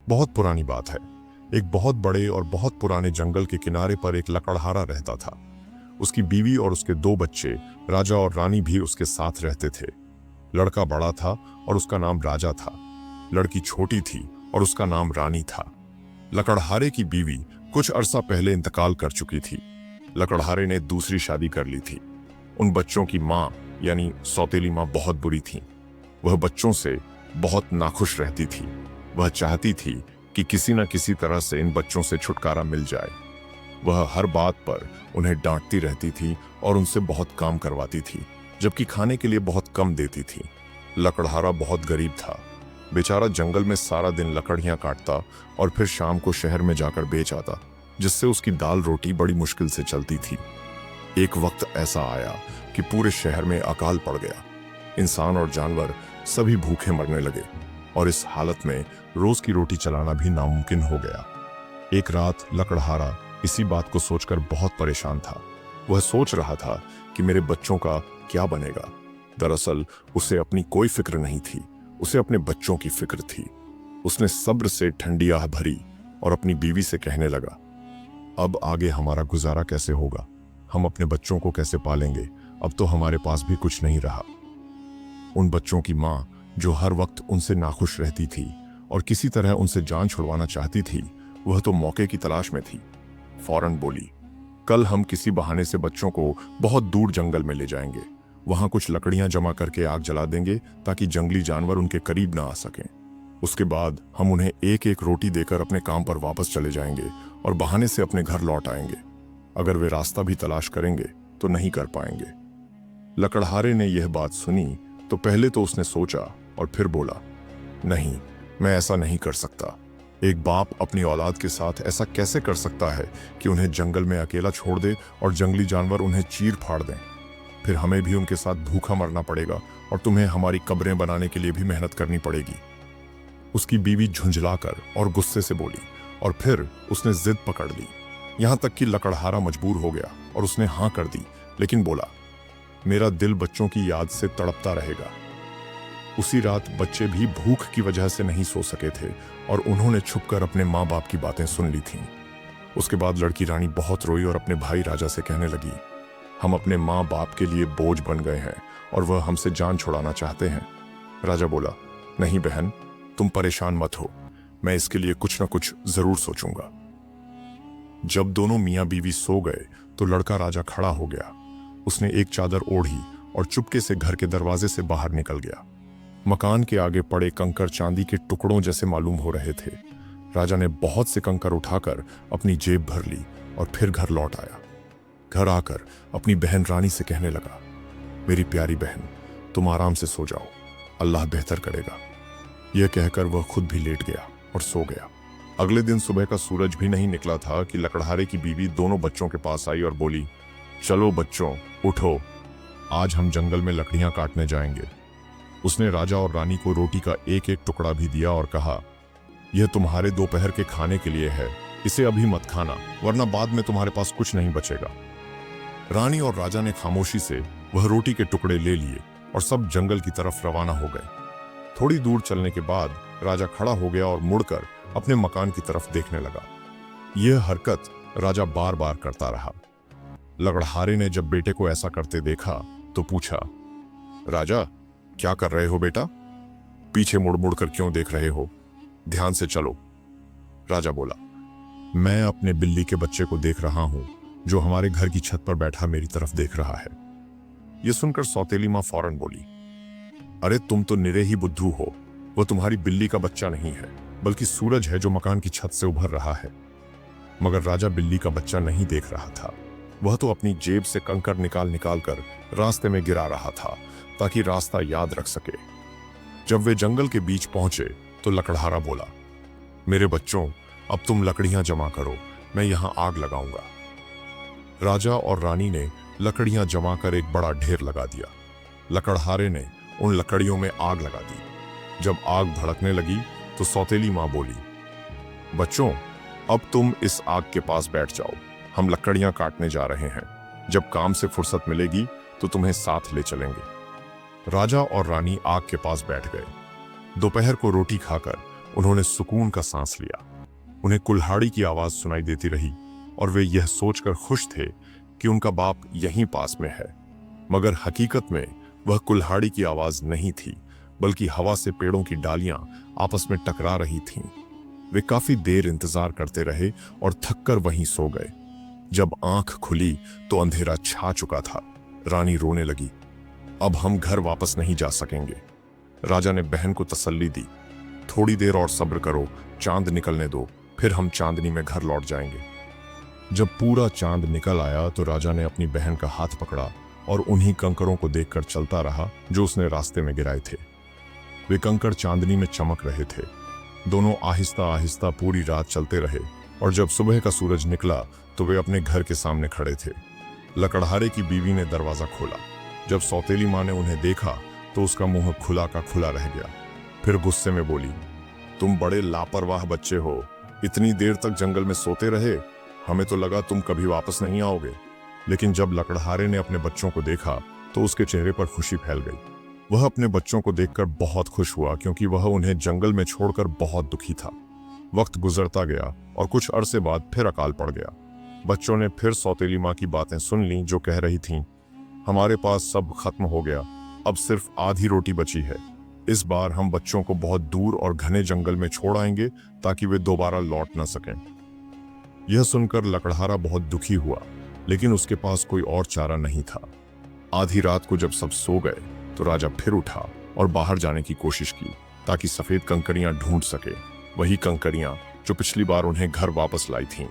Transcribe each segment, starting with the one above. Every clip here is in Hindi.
बहुत पुरानी बात है। एक बहुत बड़े और बहुत पुराने जंगल के किनारे पर एक लकड़हारा रहता था। उसकी बीवी और उसके दो बच्चे राजा और रानी भी उसके साथ रहते थे। लड़का बड़ा था और उसका नाम राजा था। लड़की छोटी थी और उसका नाम रानी था। लकड़हारे की बीवी कुछ अरसा पहले इंतकाल कर चुकी थी। लकड़हारे ने दूसरी शादी कर ली थी। उन बच्चों की माँ यानी सौतेली माँ बहुत बुरी थी। वह बच्चों से बहुत नाखुश रहती थी। वह चाहती थी कि किसी न किसी तरह से इन बच्चों से छुटकारा मिल जाए। वह हर बात पर उन्हें डांटती रहती थी और उनसे बहुत काम करवाती थी, जबकि खाने के लिए बहुत कम देती थी। लकड़हारा बहुत गरीब था। बेचारा जंगल में सारा दिन लकड़ियां काटता और फिर शाम को शहर में जाकर बेच आता, जिससे उसकी दाल रोटी बड़ी मुश्किल से चलती थी। एक वक्त ऐसा आया कि पूरे शहर में अकाल पड़ गया। इंसान और जानवर सभी भूखे मरने लगे और इस हालत में रोज की रोटी चलाना भी नामुमकिन हो गया। एक रात लकड़हारा इसी बात को सोचकर बहुत परेशान था। वह सोच रहा था कि मेरे बच्चों का क्या बनेगा। दरअसल उसे अपनी कोई फिक्र नहीं थी, उसे अपने बच्चों की फिक्र थी। उसने सब्र से ठंडी आह भरी और अपनी बीवी से कहने लगा, अब आगे हमारा गुजारा कैसे होगा? हम अपने बच्चों को कैसे पालेंगे? अब तो हमारे पास भी कुछ नहीं रहा। उन बच्चों की माँ, जो हर वक्त उनसे नाखुश रहती थी और किसी तरह उनसे जान छुड़वाना चाहती थी, वह तो मौके की तलाश में थी। फौरन बोली, कल हम किसी बहाने से बच्चों को बहुत दूर जंगल में ले जाएंगे। वहां कुछ लकड़ियां जमा करके आग जला देंगे ताकि जंगली जानवर उनके करीब ना आ सकें। उसके बाद हम उन्हें एक एक रोटी देकर अपने काम पर वापस चले जाएंगे और बहाने से अपने घर लौट आएंगे। अगर वे रास्ता भी तलाश करेंगे तो नहीं कर पाएंगे। लकड़हारे ने यह बात सुनी तो पहले तो उसने सोचा और फिर बोला, नहीं, मैं ऐसा नहीं कर सकता। एक बाप अपनी औलाद के साथ ऐसा कैसे कर सकता है कि उन्हें जंगल में अकेला छोड़ दे और जंगली जानवर उन्हें चीर फाड़ दें? फिर हमें भी उनके साथ भूखा मरना पड़ेगा और तुम्हें हमारी कब्रें बनाने के लिए भी मेहनत करनी पड़ेगी। उसकी बीवी झुंझलाकर और गुस्से से बोली और फिर उसने जिद पकड़ ली। यहां तक कि लकड़हारा मजबूर हो गया और उसने हाँ कर दी, लेकिन बोला, मेरा दिल बच्चों की याद से तड़पता रहेगा। उसी रात बच्चे भी भूख की वजह से नहीं सो सके थे और उन्होंने छुपकर अपने माँ बाप की बातें सुन ली थीं। उसके बाद लड़की रानी बहुत रोई और अपने भाई राजा से कहने लगी, हम अपने माँ बाप के लिए बोझ बन गए हैं और वह हमसे जान छुड़ाना चाहते हैं। राजा बोला, नहीं बहन, तुम परेशान मत हो, मैं इसके लिए कुछ न कुछ जरूर सोचूंगा। जब दोनों मियाँ बीवी सो गए तो लड़का राजा खड़ा हो गया। उसने एक चादर ओढ़ी और चुपके से घर के दरवाजे से बाहर निकल गया। मकान के आगे पड़े कंकर चांदी के टुकड़ों जैसे मालूम हो रहे थे। राजा ने बहुत से कंकर उठाकर अपनी जेब भर ली और फिर घर लौट आया। घर आकर अपनी बहन रानी से कहने लगा, मेरी प्यारी बहन, तुम आराम से सो जाओ, अल्लाह बेहतर करेगा। यह कहकर वह खुद भी लेट गया और सो गया। अगले दिन सुबह का सूरज भी नहीं निकला था कि लकड़हारे की बीवी दोनों बच्चों के पास आई और बोली, चलो बच्चों, उठो, आज हम जंगल में लकड़ियां काटने जाएंगे। उसने राजा और रानी को रोटी का एक एक टुकड़ा भी दिया और कहा, यह तुम्हारे दोपहर के खाने के लिए है, इसे अभी मत खाना, वरना बाद में तुम्हारे पास कुछ नहीं बचेगा। रानी और राजा ने खामोशी से वह रोटी के टुकड़े ले लिए और सब जंगल की तरफ रवाना हो गए। थोड़ी दूर चलने के बाद राजा खड़ा हो गया और मुड़कर अपने मकान की तरफ देखने लगा। यह हरकत राजा बार बार करता रहा। लकड़हारे ने जब बेटे को ऐसा करते देखा तो पूछा, राजा, क्या कर रहे हो बेटा? पीछे मुड़ मुड़ कर क्यों देख रहे हो? ध्यान से चलो। राजा बोला, मैं अपने बिल्ली के बच्चे को देख रहा हूं, जो हमारे घर की छत पर बैठा मेरी तरफ देख रहा है। यह सुनकर सौतेली मां फौरन बोली, अरे तुम तो निरे ही बुद्धू हो, वह तुम्हारी बिल्ली का बच्चा नहीं है, बल्कि सूरज है जो मकान की छत से उभर रहा है। मगर राजा बिल्ली का बच्चा नहीं देख रहा था। वह तो अपनी जेब से कंकर निकाल निकाल कर रास्ते में गिरा रहा था ताकि रास्ता याद रख सके। जब वे जंगल के बीच पहुंचे तो लकड़हारा बोला, मेरे बच्चों, अब तुम लकड़ियां जमा करो, मैं यहां आग लगाऊंगा। राजा और रानी ने लकड़ियां जमा कर एक बड़ा ढेर लगा दिया। लकड़हारे ने उन लकड़ियों में आग लगा दी। जब आग भड़कने लगी तो सौतेली मां बोली, बच्चों, अब तुम इस आग के पास बैठ जाओ, हम लकड़ियां काटने जा रहे हैं। जब काम से फुर्सत मिलेगी तो तुम्हें साथ ले चलेंगे। राजा और रानी आग के पास बैठ गए। दोपहर को रोटी खाकर उन्होंने सुकून का सांस लिया। उन्हें कुल्हाड़ी की आवाज सुनाई देती रही और वे यह सोचकर खुश थे कि उनका बाप यहीं पास में है। मगर हकीकत में वह कुल्हाड़ी की आवाज नहीं थी, बल्कि हवा से पेड़ों की डालियां आपस में टकरा रही थीं। वे काफी देर इंतजार करते रहे और थककर वहीं सो गए। जब आंख खुली तो अंधेरा छा चुका था। रानी रोने लगी। अब हम घर वापस नहीं जा सकेंगे। राजा ने बहन को तसल्ली दी। थोड़ी देर और सब्र करो, चांद निकलने दो, फिर हम चांदनी में घर लौट जाएंगे। जब पूरा चांद निकल आया तो राजा ने अपनी बहन का हाथ पकड़ा और उन्हीं कंकरों को देखकर चलता रहा जो उसने रास्ते में गिराए थे। वे कंकड़ चांदनी में चमक रहे थे। दोनों आहिस्ता आहिस्ता पूरी रात चलते रहे और जब सुबह का सूरज निकला तो वे अपने घर के सामने खड़े थे। लकड़हारे की बीवी ने दरवाजा खोला। जब सौतेली माँ ने उन्हें देखा तो उसका मुंह खुला का खुला रह गया। फिर गुस्से में बोली, तुम बड़े लापरवाह बच्चे हो, इतनी देर तक जंगल में सोते रहे। हमें तो लगा तुम कभी वापस नहीं आओगे। लेकिन जब लकड़हारे ने अपने बच्चों को देखा तो उसके चेहरे पर खुशी फैल गई। वह अपने बच्चों को देखकर बहुत खुश हुआ, क्योंकि वह उन्हें जंगल में छोड़कर बहुत दुखी था। वक्त गुजरता गया और कुछ अरसे बाद फिर अकाल पड़ गया। बच्चों ने फिर सौतेली माँ की बातें सुन लीं, जो कह रही थीं, हमारे पास सब खत्म हो गया, अब सिर्फ आधी रोटी बची है। इस बार हम बच्चों को बहुत दूर और घने जंगल में छोड़ आएंगे ताकि वे दोबारा लौट न सकें। यह सुनकर लकड़हारा बहुत दुखी हुआ, लेकिन उसके पास कोई और चारा नहीं था। आधी रात को जब सब सो गए तो राजा फिर उठा और बाहर जाने की कोशिश की ताकि सफेद कंकड़ियां ढूंढ सके, वही कंकड़ियां जो पिछली बार उन्हें घर वापस लाई थीं।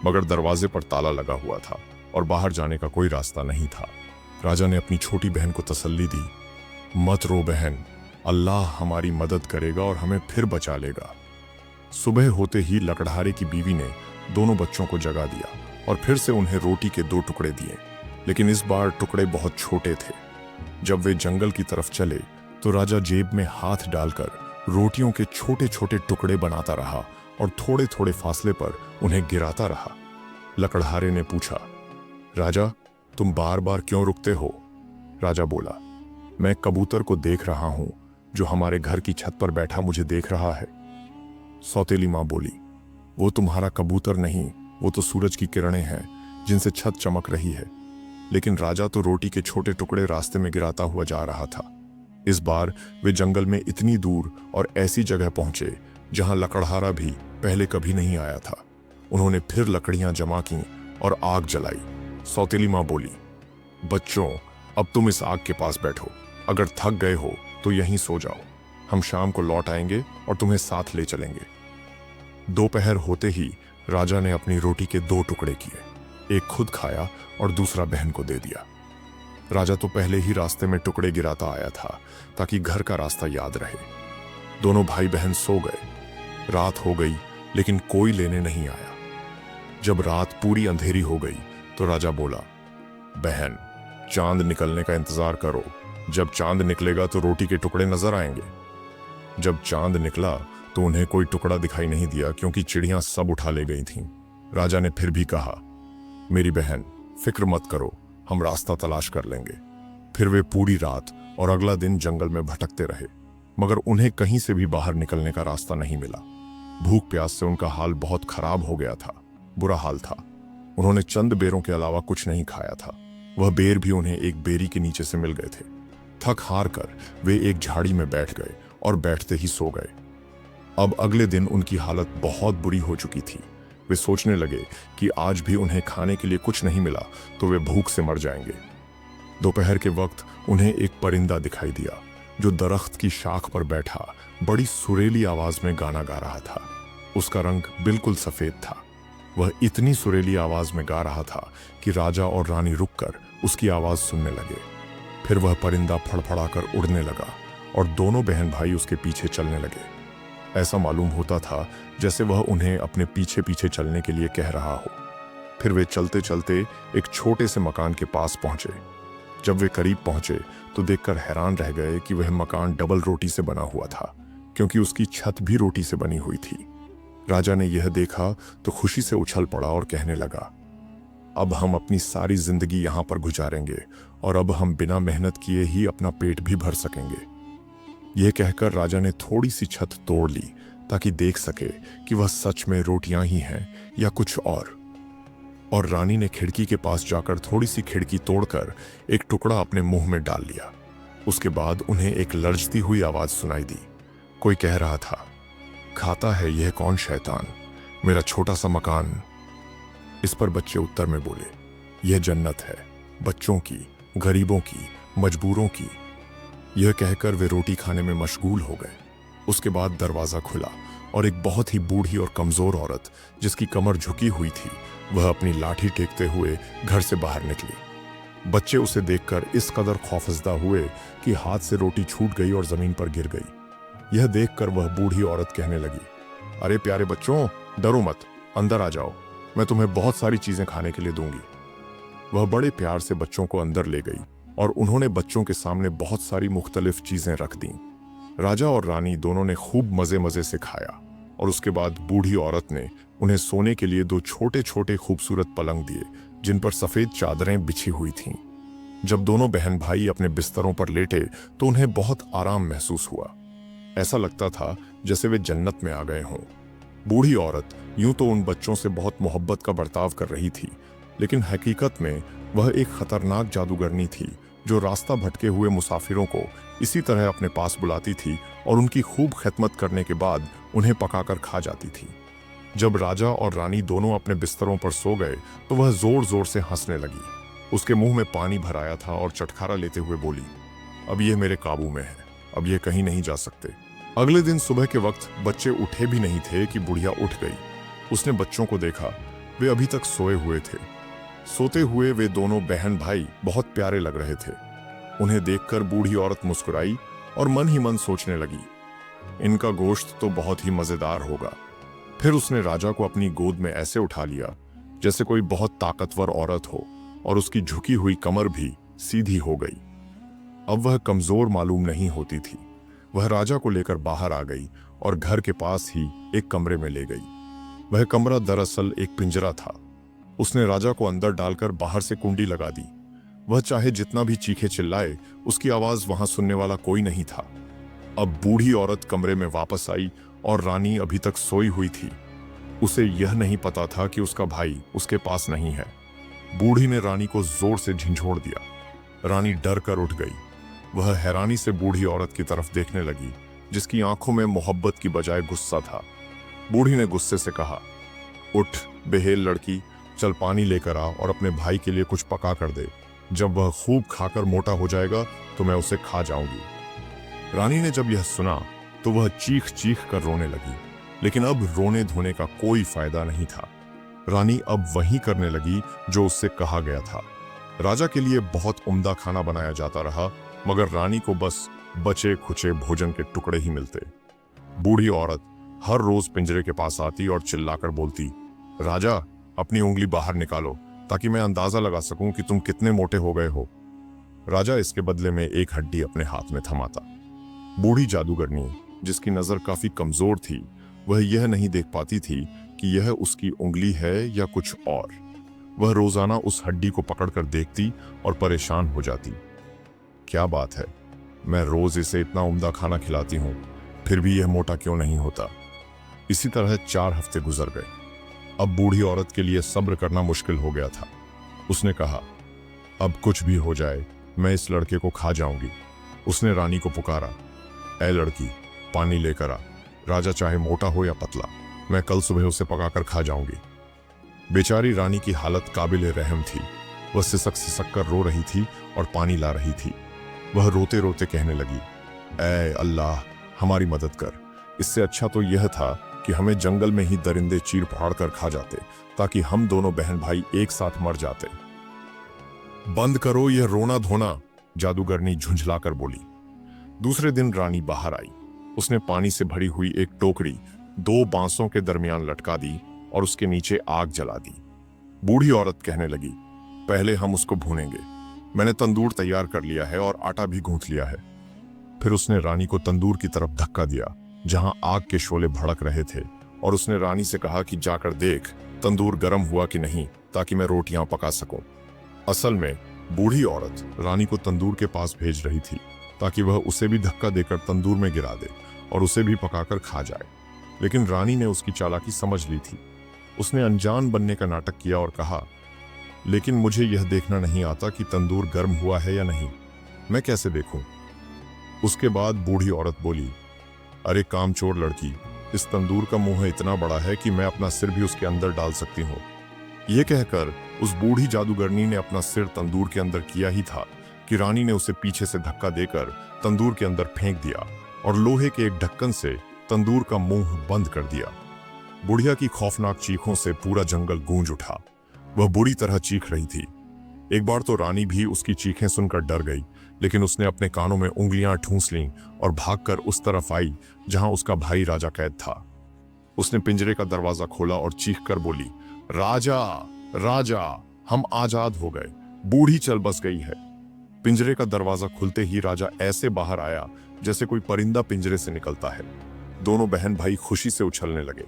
मगर दरवाजे पर ताला लगा हुआ था और बाहर जाने का कोई रास्ता नहीं था। राजा ने अपनी छोटी बहन को तसल्ली दी, मत रो बहन, अल्लाह हमारी मदद करेगा और हमें फिर बचा लेगा। सुबह होते ही लकड़हारे की बीवी ने दोनों बच्चों को जगा दिया और फिर से उन्हें रोटी के 2 टुकड़े दिए, लेकिन इस बार टुकड़े बहुत छोटे थे। जब वे जंगल की तरफ चले तो राजा जेब में हाथ डालकर रोटियों के छोटे छोटे टुकड़े बनाता रहा और थोड़े थोड़े फासले पर उन्हें गिराता रहा। लकड़हारे ने पूछा, राजा तुम बार बार क्यों रुकते हो? राजा बोला, मैं कबूतर को देख रहा हूं जो हमारे घर की छत पर बैठा मुझे देख रहा है। सौतेली माँ बोली, वो तुम्हारा कबूतर नहीं, वो तो सूरज की किरणें हैं जिनसे छत चमक रही है। लेकिन राजा तो रोटी के छोटे टुकड़े रास्ते में गिराता हुआ जा रहा था। इस बार वे जंगल में इतनी दूर और ऐसी जगह पहुंचे जहां लकड़हारा भी पहले कभी नहीं आया था। उन्होंने फिर लकड़ियां जमा की और आग जलाई। सौतेली माँ बोली, बच्चों अब तुम इस आग के पास बैठो, अगर थक गए हो तो यहीं सो जाओ, हम शाम को लौट आएंगे और तुम्हें साथ ले चलेंगे। दोपहर होते ही राजा ने अपनी रोटी के 2 टुकड़े किए, एक खुद खाया और दूसरा बहन को दे दिया। राजा तो पहले ही रास्ते में टुकड़े गिराता आया था ताकि घर का रास्ता याद रहे। दोनों भाई बहन सो गए। रात हो गई लेकिन कोई लेने नहीं आया। जब रात पूरी अंधेरी हो गई तो राजा बोला, बहन चांद निकलने का इंतजार करो, जब चांद निकलेगा तो रोटी के टुकड़े नजर आएंगे। जब चांद निकला तो उन्हें कोई टुकड़ा दिखाई नहीं दिया, क्योंकि चिड़ियां सब उठा ले गई थीं। राजा ने फिर भी कहा, मेरी बहन फिक्र मत करो, हम रास्ता तलाश कर लेंगे। फिर वे पूरी रात और अगला दिन जंगल में भटकते रहे, मगर उन्हें कहीं से भी बाहर निकलने का रास्ता नहीं मिला। भूख प्यास से उनका हाल बहुत खराब हो गया था, बुरा हाल था। उन्होंने चंद बेरों के अलावा कुछ नहीं खाया था। वह बेर भी उन्हें एक बेरी के नीचे से मिल गए थे। थक हार कर वे एक झाड़ी में बैठ गए और बैठते ही सो गए। अब अगले दिन उनकी हालत बहुत बुरी हो चुकी थी। वे सोचने लगे कि आज भी उन्हें खाने के लिए कुछ नहीं मिला तो वे भूख से मर जाएंगे। दोपहर के वक्त उन्हें एक परिंदा दिखाई दिया जो दरख्त की शाख पर बैठा बड़ी सुरीली आवाज में गाना गा रहा था। उसका रंग बिल्कुल सफेद था। वह इतनी सुरीली आवाज में गा रहा था कि राजा और रानी रुककर उसकी आवाज सुनने लगे। फिर वह परिंदा फड़फड़ाकर उड़ने लगा और दोनों बहन भाई उसके पीछे चलने लगे। ऐसा मालूम होता था जैसे वह उन्हें अपने पीछे पीछे चलने के लिए कह रहा हो। फिर वे चलते चलते एक छोटे से मकान के पास पहुंचे। जब वे करीब पहुंचे तो देखकर हैरान रह गए कि वह मकान डबल रोटी से बना हुआ था, क्योंकि उसकी छत भी रोटी से बनी हुई थी। राजा ने यह देखा तो खुशी से उछल पड़ा और कहने लगा, अब हम अपनी सारी जिंदगी यहाँ पर गुजारेंगे और अब हम बिना मेहनत किए ही अपना पेट भी भर सकेंगे। यह कहकर राजा ने थोड़ी सी छत तोड़ ली ताकि देख सके कि वह सच में रोटियां ही हैं या कुछ और रानी ने खिड़की के पास जाकर थोड़ी सी खिड़की तोड़कर एक टुकड़ा अपने मुंह में डाल लिया। उसके बाद उन्हें एक लर्जती हुई आवाज सुनाई दी। कोई कह रहा था, खाता है यह कौन शैतान, मेरा छोटा सा मकान। इस पर बच्चे उत्तर में बोले, यह जन्नत है, बच्चों की, गरीबों की, मजबूरों की। यह कहकर वे रोटी खाने में मशगूल हो गए। उसके बाद दरवाजा खुला और एक बहुत ही बूढ़ी और कमजोर औरत, जिसकी कमर झुकी हुई थी, वह अपनी लाठी टेकते हुए घर से बाहर निकली। बच्चे उसे देखकर इस कदर खौफजदा हुए कि हाथ से रोटी छूट गई और जमीन पर गिर गई। यह देखकर वह बूढ़ी औरत कहने लगी, अरे प्यारे बच्चों, डरो मत, अंदर आ जाओ, मैं तुम्हें बहुत सारी चीजें खाने के लिए दूंगी। वह बड़े प्यार से बच्चों को अंदर ले गई और उन्होंने बच्चों के सामने बहुत सारी मुख्तलिफ चीजें रख दी। राजा और रानी दोनों ने खूब मजे मजे से खाया और उसके बाद बूढ़ी औरत ने उन्हें सोने के लिए 2 छोटे छोटे खूबसूरत पलंग दिए, जिन पर सफेद चादरें बिछी हुई थीं। जब दोनों बहन भाई अपने बिस्तरों पर लेटे तो उन्हें बहुत आराम महसूस हुआ। ऐसा लगता था जैसे वे जन्नत में आ गए हों। बूढ़ी औरत यूं तो उन बच्चों से बहुत मोहब्बत का बर्ताव कर रही थी, लेकिन हकीकत में वह एक खतरनाक जादूगरनी थी जो रास्ता भटके हुए मुसाफिरों को इसी तरह अपने पास बुलाती थी और उनकी खूब खिदमत करने के बाद उन्हें पकाकर खा जाती थी। जब राजा और रानी दोनों अपने बिस्तरों पर सो गए तो वह जोर जोर से हंसने लगी। उसके मुंह में पानी भर आया था और चटखारा लेते हुए बोली, अब ये मेरे काबू में है, अब ये कहीं नहीं जा सकते। अगले दिन सुबह के वक्त बच्चे उठे भी नहीं थे कि बुढ़िया उठ गई। उसने बच्चों को देखा, वे अभी तक सोए हुए थे। सोते हुए वे दोनों बहन भाई बहुत प्यारे लग रहे थे। उन्हें देखकर बूढ़ी औरत मुस्कुराई और मन ही मन सोचने लगी, इनका गोश्त तो बहुत ही मजेदार होगा। फिर उसने राजा को अपनी गोद में ऐसे उठा लिया जैसे कोई बहुत ताकतवर औरत हो और उसकी झुकी हुई कमर भी सीधी हो गई। अब वह कमजोर मालूम नहीं होती थी। वह राजा को लेकर बाहर आ गई और घर के पास ही एक कमरे में ले गई। वह कमरा दरअसल एक पिंजरा था। उसने राजा को अंदर डालकर बाहर से कुंडी लगा दी। वह चाहे जितना भी चीखे चिल्लाए, उसकी आवाज वहां सुनने वाला कोई नहीं था। अब बूढ़ी औरत कमरे में वापस आई और रानी अभी तक सोई हुई थी। उसे यह नहीं पता था कि उसका भाई उसके पास नहीं है। बूढ़ी ने रानी को जोर से झंझोड़ दिया। रानी डर कर उठ गई। वह हैरानी से बूढ़ी औरत की तरफ देखने लगी, जिसकी आंखों में मोहब्बत की बजाय गुस्सा था। बूढ़ी ने गुस्से से कहा, उठ बेहेल लड़की, चल पानी लेकर आ और अपने भाई के लिए कुछ पका कर दे। जब वह खूब खाकर मोटा हो जाएगा तो मैं उसे खा जाऊंगी। रानी ने जब यह सुना तो वह चीख चीख कर रोने लगी, लेकिन अब रोने धोने का कोई फायदा नहीं था। रानी अब वही करने लगी जो उससे कहा गया था। राजा के लिए बहुत उम्दा खाना बनाया जाता रहा, मगर रानी को बस बचे खुचे भोजन के टुकड़े ही मिलते। बूढ़ी औरत हर रोज पिंजरे के पास आती और चिल्लाकर बोलती, राजा अपनी उंगली बाहर निकालो ताकि मैं अंदाजा लगा सकूं कि तुम कितने मोटे हो गए हो। राजा इसके बदले में एक हड्डी अपने हाथ में थमाता। बूढ़ी जादूगरनी, जिसकी नजर काफी कमजोर थी, वह यह नहीं देख पाती थी कि यह उसकी उंगली है या कुछ और। वह रोजाना उस हड्डी को पकड़कर देखती और परेशान हो जाती। क्या बात है, मैं रोज इसे इतना उम्दा खाना खिलाती हूँ, फिर भी यह मोटा क्यों नहीं होता। इसी तरह 4 हफ्ते गुजर गए। अब बूढ़ी औरत के लिए सब्र करना मुश्किल हो गया था। उसने कहा, अब कुछ भी हो जाए मैं इस लड़के को खा जाऊंगी। उसने रानी को पुकारा, ऐ लड़की, पानी लेकर आ। राजा चाहे मोटा हो या पतला, मैं कल सुबह उसे पकाकर खा जाऊंगी। बेचारी रानी की हालत काबिले रहम थी। वह सिसक सिसक कर रो रही थी और पानी ला रही थी। वह रोते रोते कहने लगी, ऐ अल्लाह, हमारी मदद कर। इससे अच्छा तो यह था कि हमें जंगल में ही दरिंदे चीर फाड़ कर खा जाते, ताकि हम दोनों बहन भाई एक साथ मर जाते। बंद करो यह रोना धोना, जादूगरनी झुंझलाकर बोली। दूसरे दिन रानी बाहर आई। उसने पानी से भरी हुई एक टोकरी 2 बांसों के दरमियान लटका दी और उसके नीचे आग जला दी। बूढ़ी औरत कहने लगी, पहले हम उसको भूनेंगे। मैंने तंदूर तैयार कर लिया है और आटा भी गूंथ लिया है। फिर उसने रानी को तंदूर की तरफ धक्का दिया जहां आग के शोले भड़क रहे थे, और उसने रानी से कहा कि जाकर देख तंदूर गर्म हुआ कि नहीं, ताकि मैं रोटियां पका सकूं। असल में बूढ़ी औरत रानी को तंदूर के पास भेज रही थी ताकि वह उसे भी धक्का देकर तंदूर में गिरा दे और उसे भी पकाकर खा जाए। लेकिन रानी ने उसकी चालाकी समझ ली थी। उसने अनजान बनने का नाटक किया और कहा, लेकिन मुझे यह देखना नहीं आता कि तंदूर गर्म हुआ है या नहीं। मैं कैसे देखूं? उसके बाद बूढ़ी औरत बोली, अरे कामचोर लड़की, इस तंदूर का मुंह इतना बड़ा है कि मैं अपना सिर भी उसके अंदर डाल सकती हूँ। यह कहकर उस बूढ़ी जादूगरनी ने अपना सिर तंदूर के अंदर किया ही था कि रानी ने उसे पीछे से धक्का देकर तंदूर के अंदर फेंक दिया और लोहे के एक ढक्कन से तंदूर का मुंह बंद कर दिया। बुढ़िया की खौफनाक चीखों से पूरा जंगल गूंज उठा। वह बुरी तरह चीख रही थी। एक बार तो रानी भी उसकी चीखें सुनकर डर गई, लेकिन उसने अपने कानों में उंगलियां ठूंस लीं और भागकर उस तरफ आई जहां उसका भाई राजा कैद था। उसने पिंजरे का दरवाजा खोला और चीखकर बोली, राजा राजा, हम आजाद हो गए, बूढ़ी चल बस गई है। पिंजरे का दरवाजा खुलते ही राजा ऐसे बाहर आया जैसे कोई परिंदा पिंजरे से निकलता है। दोनों बहन भाई खुशी से उछलने लगे।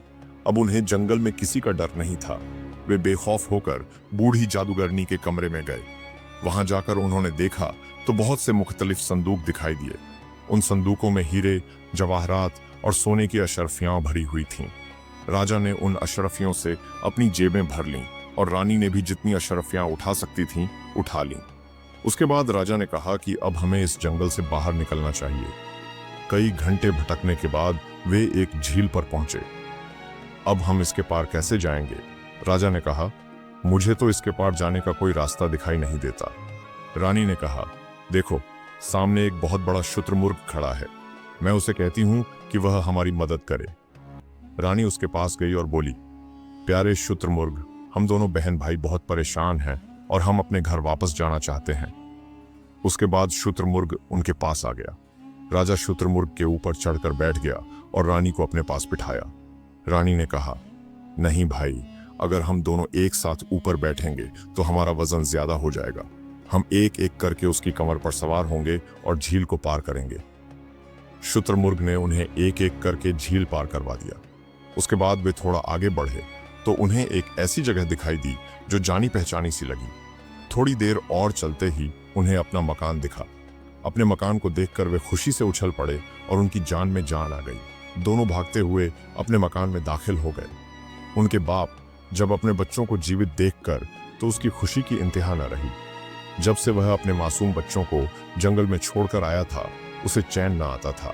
अब उन्हें जंगल में किसी का डर नहीं था। वे बेखौफ होकर बूढ़ी जादूगरनी के कमरे में गए। वहां जाकर उन्होंने देखा तो बहुत से मुख्तलिफ संदूक दिखाई दिए। उन संदूकों में हीरे, जवाहरात और सोने की अशरफियां भरी हुई थीं। राजा ने उन अशरफियों से अपनी जेबें भर लीं और रानी ने भी जितनी अशरफियां उठा सकती थीं उठा लीं। उसके बाद राजा ने कहा कि अब हमें इस जंगल से बाहर निकलना चाहिए। कई घंटे भटकने के बाद वे एक झील पर पहुंचे। अब हम इसके पार कैसे जाएंगे? राजा ने कहा, मुझे तो इसके पार जाने का कोई रास्ता दिखाई नहीं देता। रानी ने कहा, देखो, सामने एक बहुत बड़ा शुतुरमुर्ग खड़ा है। मैं उसे कहती हूं कि वह हमारी मदद करे। रानी उसके पास गई और बोली, प्यारे शुतुरमुर्ग, हम दोनों बहन भाई बहुत परेशान हैं और हम अपने घर वापस जाना चाहते हैं। उसके बाद शुतुरमुर्ग उनके पास आ गया। राजा शुतुरमुर्ग के ऊपर चढ़कर बैठ गया और रानी को अपने पास बिठाया। रानी ने कहा, नहीं भाई, अगर हम दोनों एक साथ ऊपर बैठेंगे तो हमारा वजन ज्यादा हो जाएगा। हम एक एक करके उसकी कमर पर सवार होंगे और झील को पार करेंगे। शुतुरमुर्ग ने उन्हें एक एक करके झील पार करवा दिया। उसके बाद वे थोड़ा आगे बढ़े तो उन्हें एक ऐसी जगह दिखाई दी जो जानी पहचानी सी लगी। थोड़ी देर और चलते ही उन्हें अपना मकान दिखा। अपने मकान को देखकर वे खुशी से उछल पड़े और उनकी जान में जान आ गई। दोनों भागते हुए अपने मकान में दाखिल हो गए। उनके बाप जब अपने बच्चों को जीवित देखकर तो उसकी खुशी की इंतहा न रही। जब से वह अपने मासूम बच्चों को जंगल में छोड़कर आया था, उसे चैन न आता था।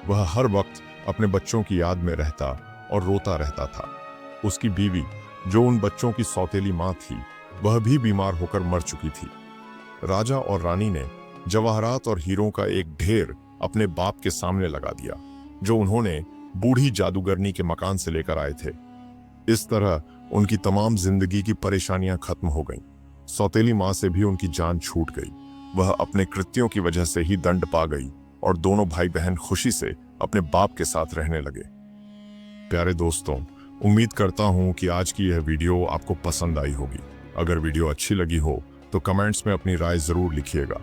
वह हर वक्त अपने बच्चों की याद में रहता और रोता रहता था। उसकी बीवी, जो उन बच्चों की सौतेली माँ थी, वह भी बीमार होकर मर चुकी थी। राजा और रानी ने जवाहरात और हीरों का एक ढेर अपने बाप के सामने लगा दिया, जो उन्होंने बूढ़ी जादूगरनी के मकान से लेकर आए थे। इस तरह उनकी तमाम जिंदगी की परेशानियां खत्म हो गईं। सौतेली माँ से भी उनकी जान छूट गई। वह अपने कृत्यों की वजह से ही दंड पा गई और दोनों भाई बहन खुशी से अपने बाप के साथ रहने लगे। प्यारे दोस्तों, उम्मीद करता हूं कि आज की यह वीडियो आपको पसंद आई होगी। अगर वीडियो अच्छी लगी हो तो कमेंट्स में अपनी राय जरूर लिखिएगा।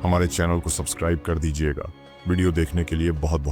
हमारे चैनल को सब्सक्राइब कर दीजिएगा। वीडियो देखने के लिए बहुत बहुत